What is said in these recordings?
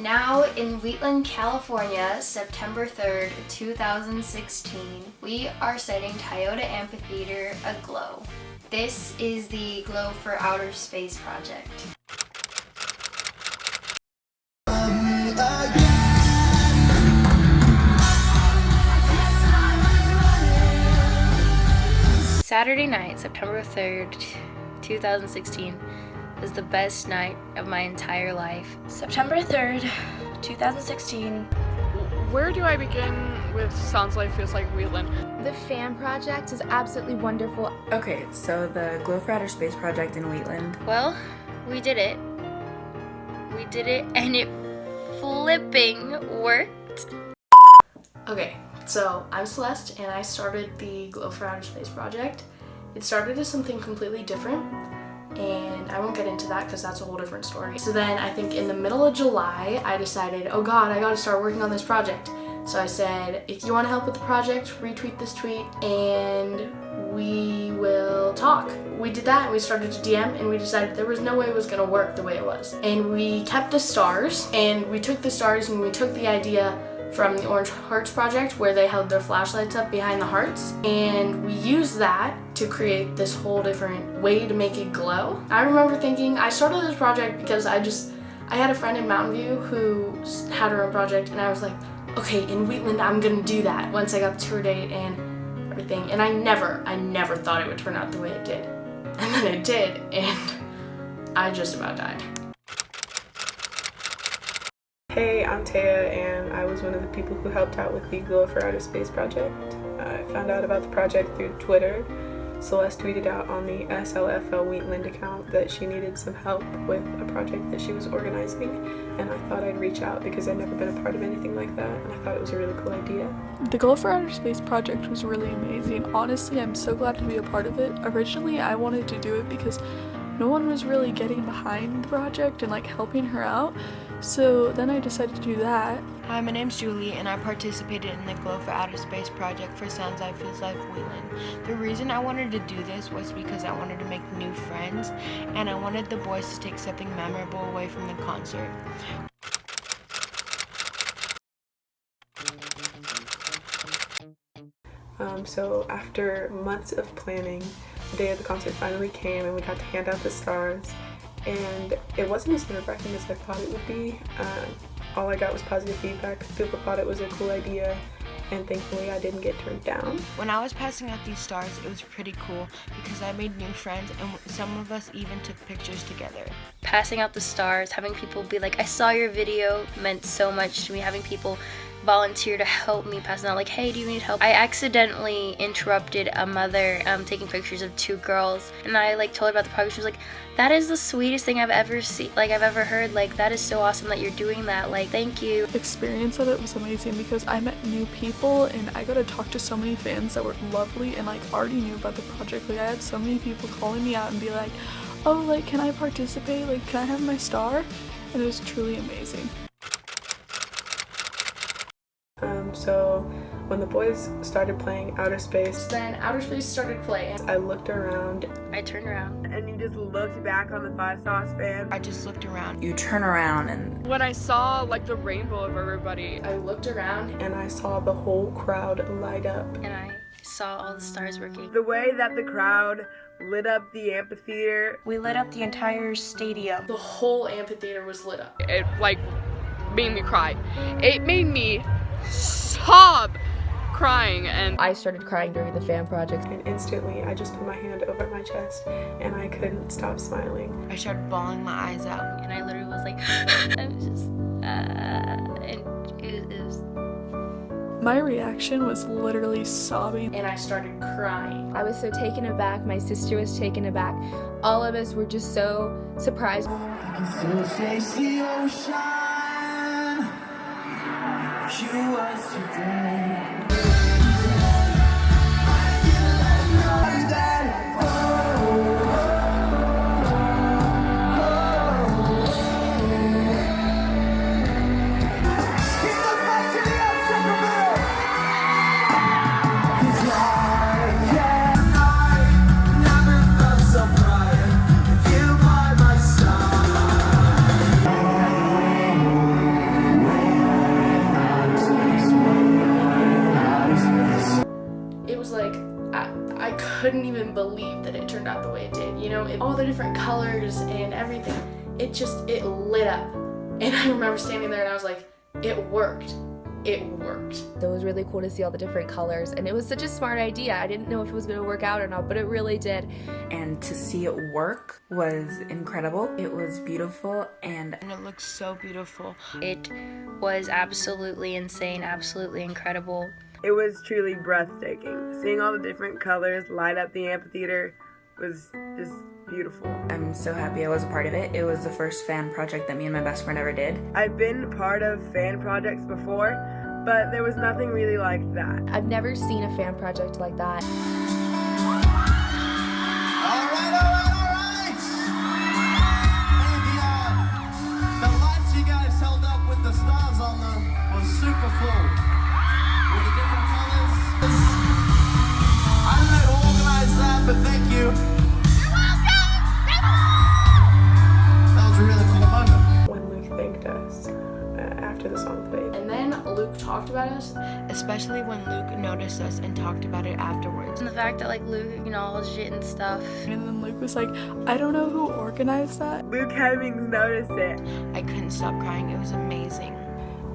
Now in Wheatland, California, September 3rd, 2016, we are setting Toyota Amphitheater aglow. This is the Glow for Outer Space project. Saturday night, September 3rd, 2016 is the best night of my entire life. September 3rd, 2016. Where do I begin with Sounds Like Feels Like Wheatland? The fan project is absolutely wonderful. Okay, so the Glow for Outer Space project in Wheatland. Well, we did it. We did it and it flipping worked. Okay, so I'm Celeste and I started the Glow for Outer Space project. It started as something completely different, and I won't get into that because that's a whole different story. So then I think in the middle of July, I decided, oh God, I gotta start working on this project. So I said, if you wanna help with the project, retweet this tweet and we will talk. We did that and we started to DM and we decided there was no way it was gonna work the way it was. And we kept the stars, and we took the stars and we took the idea from the Orange Hearts project where they held their flashlights up behind the hearts, and we used that to create this whole different way to make it glow. I remember thinking, I started this project because I had a friend in Mountain View who had her own project, and I was like, okay, in Wheatland I'm gonna do that once I got the tour date and everything. And I never thought it would turn out the way it did. And then it did, and I just about died. Hey, I'm Taya, and I was one of the people who helped out with the Glow for Outer Space project. I found out about the project through Twitter. Celeste tweeted out on the SLFL Wheatland account that she needed some help with a project that she was organizing, and I thought I'd reach out because I'd never been a part of anything like that, and I thought it was a really cool idea. The Glow for Outer Space project was really amazing. Honestly, I'm so glad to be a part of it. Originally, I wanted to do it because no one was really getting behind the project and helping her out. So then I decided to do that. Hi, my name's Julie, and I participated in the Glow for Outer Space project for Sounds Like Feels Like Wheatland. The reason I wanted to do this was because I wanted to make new friends, and I wanted the boys to take something memorable away from the concert. So after months of planning, the day of the concert finally came and we got to hand out the stars. And it wasn't as nerve-wracking as I thought it would be. All I got was positive feedback. People thought it was a cool idea, and thankfully I didn't get turned down. When I was passing out these stars, it was pretty cool because I made new friends, and some of us even took pictures together. Passing out the stars, having people be like, I saw your video, meant so much to me. Having people volunteer to help me pass it out, hey, do you need help? I accidentally interrupted a mother taking pictures of two girls, and I told her about the project. She was like, that is the sweetest thing I've ever seen, I've ever heard. That is so awesome that you're doing that. Thank you. The experience of it was amazing because I met new people and I got to talk to so many fans that were lovely and already knew about the project. I had so many people calling me out and be like, oh, can I participate? Can I have my star? And it was truly amazing. So when the boys started playing Outer Space, Then Outer Space started playing. I looked around. I turned around. And you just looked back on the 5 Sauce fan. I just looked around. You turn around and When I saw the rainbow of everybody, I looked around And I saw the whole crowd light up. and I saw all the stars working. The way that the crowd lit up the amphitheater. We lit up the entire stadium. The whole amphitheater was lit up. it made me cry. It made me sob crying, and I started crying during the fan project. And instantly I just put my hand over my chest and I couldn't stop smiling. I started bawling my eyes out. And I literally was I was just, and it was, my reaction was literally sobbing. and I started crying. I was so taken aback. My sister was taken aback. All of us were just so surprised. couldn't even believe that it turned out the way it did. You know, all the different colors and everything, it lit up. And I remember standing there and I was like, it worked. It worked. So it was really cool to see all the different colors, and it was such a smart idea. I didn't know if it was going to work out or not, but it really did. And to see it work was incredible. It was beautiful, and it looks so beautiful. It was absolutely insane, absolutely incredible. It was truly breathtaking. Seeing all the different colors light up the amphitheater was just beautiful. I'm so happy I was a part of it. It was the first fan project that me and my best friend ever did. I've been part of fan projects before, but there was nothing really like that. I've never seen a fan project like that. All right. Hey, the lights you guys held up with the stars on them was super cool. With the different colors. I don't know who organized that, but thank you. That was a really cool moment. When Luke thanked us after the song played. And then Luke talked about us. Especially when Luke noticed us and talked about it afterwards. And the fact that like Luke acknowledged it and stuff. And then Luke was like, I don't know who organized that. Luke Hemmings noticed it. I couldn't stop crying. It was amazing.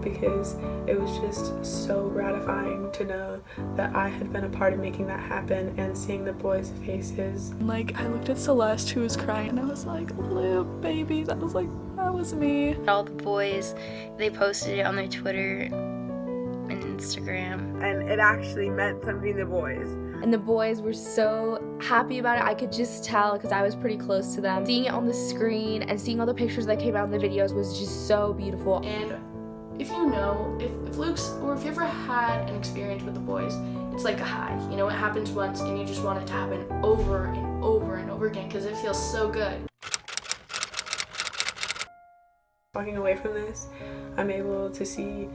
Because it was just so gratifying to know that I had been a part of making that happen and seeing the boys' faces. And like, I looked at Celeste who was crying and I was like, Luke, baby, that was me. All the boys, they posted it on their Twitter and Instagram. And it actually meant something to the boys. And the boys were so happy about it. I could just tell because I was pretty close to them. Seeing it on the screen and seeing all the pictures that came out in the videos was just so beautiful. And if you know, if Luke's, or if you ever had an experience with the boys, it's like a high. You know, it happens once and you just want it to happen over and over and over again because it feels so good. Walking away from this, I'm able to see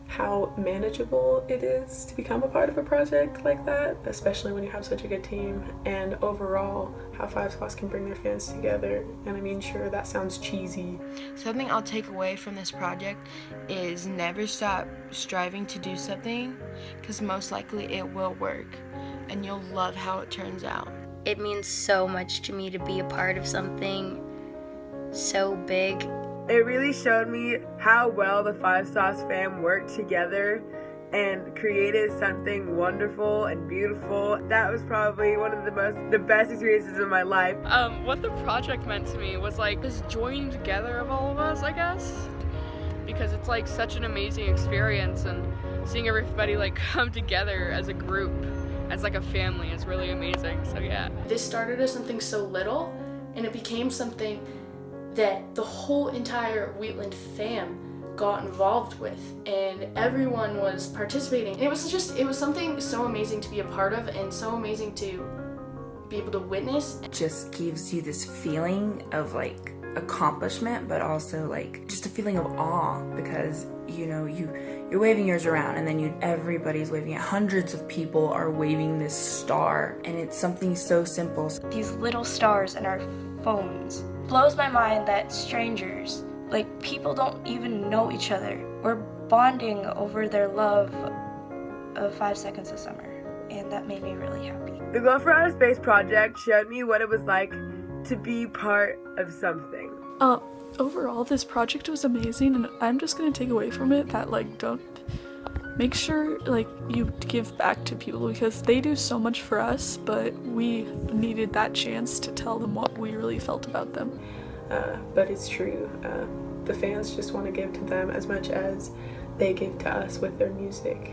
how manageable it is to become a part of a project like that, especially when you have such a good team, and overall how Five Sauce can bring their fans together. And I mean, sure, that sounds cheesy. Something I'll take away from this project is never stop striving to do something, because most likely it will work and you'll love how it turns out. It means so much to me to be a part of something so big. It really showed me how well the Five Sauce fam worked together and created something wonderful and beautiful. That was probably one of the best experiences of my life. What the project meant to me was like this joining together of all of us, I guess, because it's like such an amazing experience, and seeing everybody like come together as a group, as like a family, is really amazing. So yeah. This started as something so little and it became something that the whole entire Wheatland fam got involved with, and everyone was participating. And it was something so amazing to be a part of and so amazing to be able to witness. it just gives you this feeling of like accomplishment, but also like just a feeling of awe, because you know you're waving yours around and then everybody's waving it. Hundreds of people are waving this star, and it's something so simple. These little stars in our phones. Blows my mind that strangers, like people don't even know each other, we're bonding over their love of 5 Seconds of Summer, and that made me really happy. The Glow for Outer Space project showed me what it was like to be part of something. Overall, this project was amazing, and I'm just gonna take away from it that like, don't make sure like you give back to people, because they do so much for us, but we needed that chance to tell them what we really felt about them. But it's true. The fans just want to give to them as much as they give to us with their music,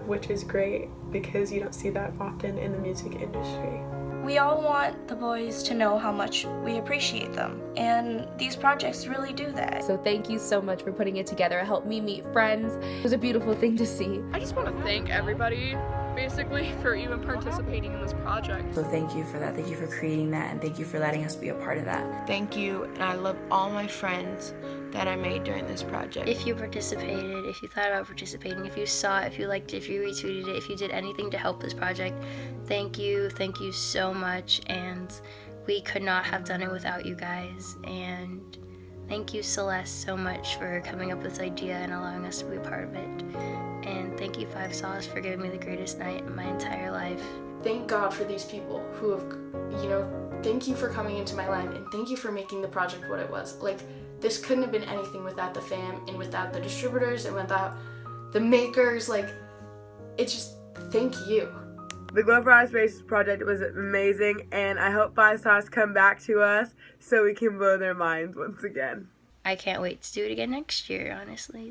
which is great because you don't see that often in the music industry. We all want the boys to know how much we appreciate them, and these projects really do that. So thank you so much for putting it together. It helped me meet friends. It was a beautiful thing to see. I just want to thank everybody, basically, for even participating in this project. So thank you for that. Thank you for creating that, and thank you for letting us be a part of that. Thank you, and I love all my friends that I made during this project. If you participated, if you thought about participating, if you saw it, if you liked it, if you retweeted it, if you did anything to help this project, thank you so much, and we could not have done it without you guys. And thank you, Celeste, so much for coming up with this idea and allowing us to be a part of it. And thank you, Five Sauce, for giving me the greatest night of my entire life. thank God for these people who have, you know, thank you for coming into my life and thank you for making the project what it was. Like, this couldn't have been anything without the fam and without the distributors and without the makers. Like, it's just, thank you. The Glow for Outer Space project was amazing, and I hope 5 Sauce come back to us so we can blow their minds once again. I can't wait to do it again next year, honestly.